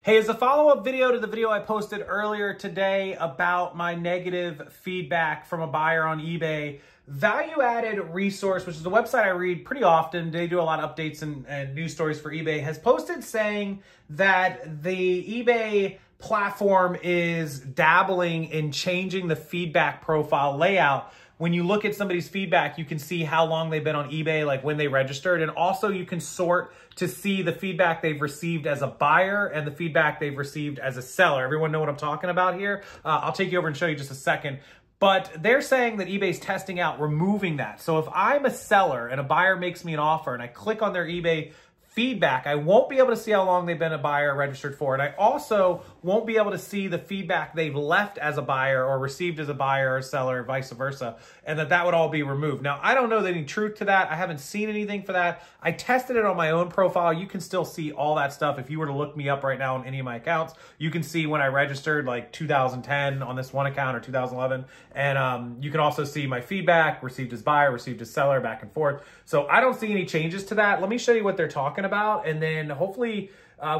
Hey, as a follow-up video to the video I posted earlier today about my negative feedback from a buyer on eBay, Value Added Resource, which is a website I read pretty often, they do a lot of updates and news stories for eBay, has posted saying that the eBay platform is dabbling in changing the feedback profile layout. When you look at somebody's feedback, you can see how long they've been on eBay, like when they registered. And also you can sort to see the feedback they've received as a buyer and the feedback they've received as a seller. Everyone know what I'm talking about here? I'll take you over and show you just a second. But they're saying that eBay's testing out removing that. So if I'm a seller and a buyer makes me an offer and I click on their eBay feedback, I won't be able to see how long they've been a buyer registered for. And I also won't be able to see the feedback they've left as a buyer or received as a buyer or seller, or vice versa, and that would all be removed. Now, I don't know any truth to that. I haven't seen anything for that. I tested it on my own profile. You can still see all that stuff. If you were to look me up right now on any of my accounts, you can see when I registered, like 2010 on this one account or 2011. And you can also see my feedback, received as buyer, received as seller, back and forth. So I don't see any changes to that. Let me show you what they're talking about, and then hopefully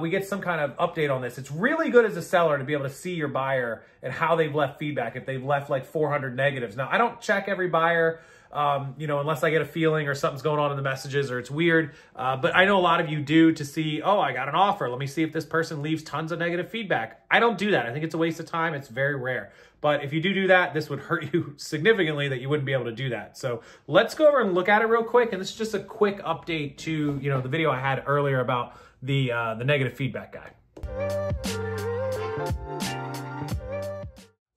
we get some kind of update on this. It's really good as a seller to be able to see your buyer and how they've left feedback, if they've left like 400 negatives. Now, I don't check every buyer, unless I get a feeling or something's going on in the messages or it's weird. But I know a lot of you do to see, oh, I got an offer. Let me see if this person leaves tons of negative feedback. I don't do that. I think it's a waste of time. It's very rare. But if you do that, this would hurt you significantly that you wouldn't be able to do that. So let's go over and look at it real quick. And this is just a quick update to, the video I had earlier about the negative feedback guy.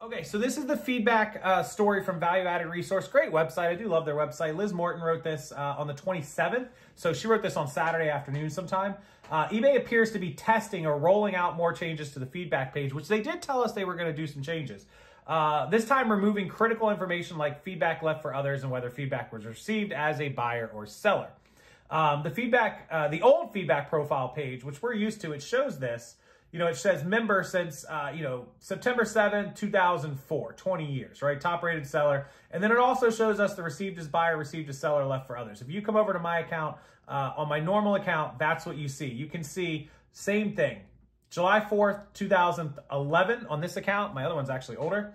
Okay, so this is the feedback story from Value Added Resource. Great website. I do love their website. Liz Morton wrote this on the 27th. So she wrote this on Saturday afternoon sometime. eBay appears to be testing or rolling out more changes to the feedback page, which they did tell us they were going to do some changes. This time removing critical information like feedback left for others and whether feedback was received as a buyer or seller. The old feedback profile page, which we're used to, it shows this. It says member since, September 7, 2004, 20 years, right? Top rated seller. And then it also shows us the received as buyer, received as seller, left for others. If you come over to my account, on my normal account, that's what you see. You can see same thing. July 4th, 2011 on this account. My other one's actually older.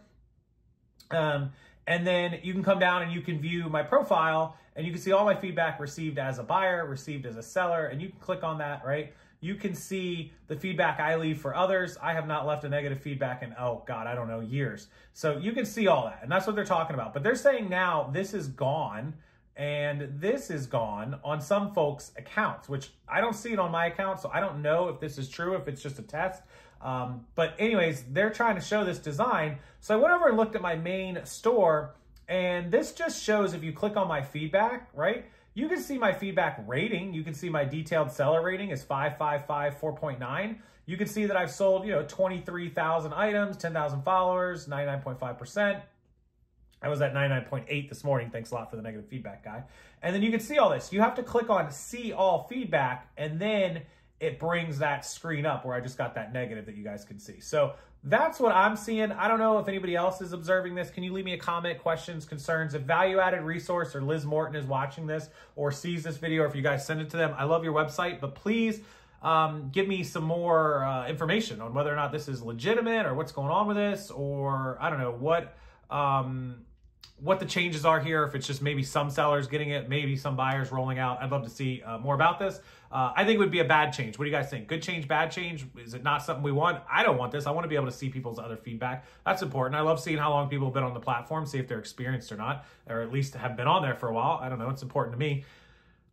And then you can come down and you can view my profile and you can see all my feedback received as a buyer, received as a seller, and you can click on that, right? You can see the feedback I leave for others. I have not left a negative feedback in, oh God, I don't know, years. So you can see all that, and that's what they're talking about. But they're saying now this is gone, and this is gone on some folks' accounts, which I don't see it on my account, so I don't know if this is true, if it's just a test. But anyways, they're trying to show this design. So I went over and looked at my main store, and this just shows if you click on my feedback, right? You can see my feedback rating. You can see my detailed seller rating is 555, 4.9. You can see that I've sold, 23,000 items, 10,000 followers, 99.5%. I was at 99.8 this morning. Thanks a lot for the negative feedback guy. And then you can see all this. You have to click on see all feedback, and then it brings that screen up where I just got that negative that you guys can see. So that's what I'm seeing. I don't know if anybody else is observing this. Can you leave me a comment, questions, concerns? If Value Added Resource or Liz Morton is watching this or sees this video, or if you guys send it to them, I love your website, but please give me some more information on whether or not this is legitimate or what's going on with this, or I don't know what the changes are here, if it's just maybe some sellers getting it, maybe some buyers rolling out. I'd love to see more about this. I think it would be a bad change. What do you guys think? Good change, bad change? Is it not something we want? I don't want this. I want to be able to see people's other feedback. That's important. I love seeing how long people have been on the platform, see if they're experienced or not, or at least have been on there for a while. I don't know. It's important to me.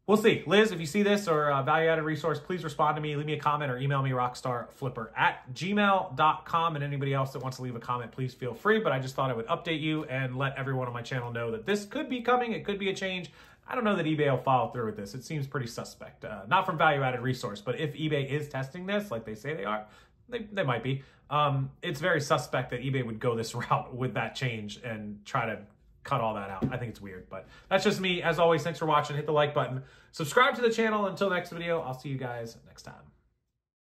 We'll see. Liz, if you see this or Value Added Resource, please respond to me. Leave me a comment or email me rockstarflipper@gmail.com. And anybody else that wants to leave a comment, please feel free. But I just thought I would update you and let everyone on my channel know that this could be coming. It could be a change. I don't know that eBay will follow through with this. It seems pretty suspect. Not from Value Added Resource, but if eBay is testing this like they say they are, they might be. It's very suspect that eBay would go this route with that change and try to cut all that out. I think it's weird, but that's just me. As always, thanks for watching. Hit the like button. Subscribe to the channel. Until next video, I'll see you guys next time.